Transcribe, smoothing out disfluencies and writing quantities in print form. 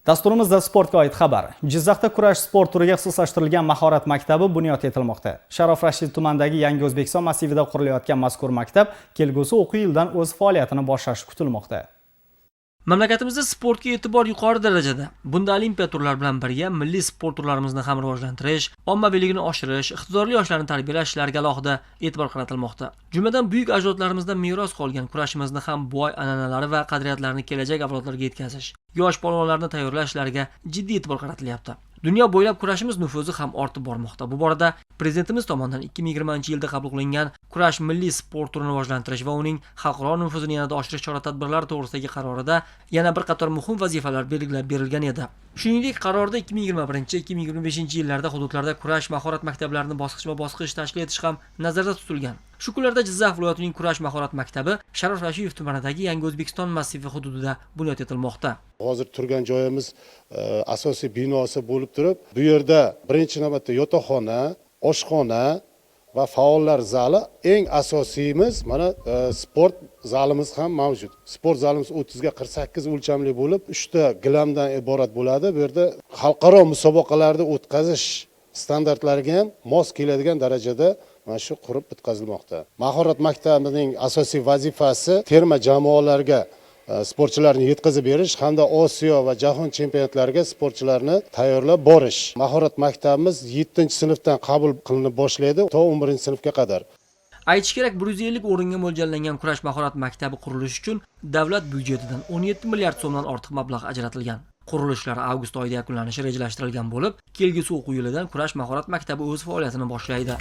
Dasturimizda sportga oid xabar. Jizzaxda kurash sport turiga ixtisoslashtirilgan mahorat maktabi bunyod etilmoqda. Sharof Rashid tumanidagi Yangi O'zbekiston massivida qurilayotgan mazkur maktab kelgusi o'quv yilidan o'z faoliyatini boshlashi kutilmoqda. Mamlakatimizda sportga e'tibor yuqori darajada. Bunda olimpiya turlari bilan birga milliy sport turlarimizni ham rivojlantirish, ommaviyligini oshirish, iqtidorli yoshlarni tarbiyalash ishlariga alohida e'tibor qaratilmoqda. Jumladan buyuk ajdodlarimizdan meros qolgan kurashimizni ham boy an'analari va qadriyatlarini kelajak avlodlarga yetkazish, yosh polvonlarni tayyorlash ishlariga jiddiy e'tibor qaratilyapti. Dunyo bo'ylab kurashimiz nufuzi ham ortib bormoqda. Bu borada Prezidentimiz tomonidan 2020-yilda qabul qilingan kurash milliy sport turini rivojlantirish va uning xalqaro nufuzini yanada oshirish chora-tadbirlari to'g'risidagi qarorida yana bir qator muhim vazifalar belgilab berilgan edi. Shuningdek, qarorda 2021-2025 yillarda hududlarda kurash mahorat maktablarini bosqichma-bosqich tashkil etish ham nazarda tutilgan. Shu kunlarda Jizzax viloyatining kurash mahorat maktabi Sharof Rashid tumanidagi Yangi O'zbekiston massivi hududida bunyod etilmoqda. Hozir turgan joyimiz asosiy binosi bo'lib turib, bu yerda birinchi navbatda yotoqxona, oshxona va faollar zali, eng asosiyimiz mana sport zalimiz ham mavjud. Sport zalimiz 30 ga 48 o'lchamli bo'lib, 3 ta gilamdan iborat bo'ladi. Bu yerda xalqaro musobaqalarni o'tkazish standartlariga ham mos keladigan darajada mana shu qurib bitkazilmoqda. Mahorat maktabining asosiy vazifasi terma jamoalarga sportchilarni yetkazib berish hamda Osiyo va jahon chempionatlariga sportchilarni tayyorlab borish. Mahorat maktabimiz 7-sinfdan qabul qilinib boshlaydi to 11-sinfga qadar. Aytish kerak, 150 o'ringa mo'ljallangan kurash mahorat maktabi qurilishi uchun davlat byudjetidan 17 milliard so'mdan ortiq mablag' ajratilgan. Qurilishlar avgust oyida yakunlanishi rejalashtirilgan bo'lib, kelgusi o'quv yilidan kurash mahorat maktabi o'z faoliyatini boshlaydi.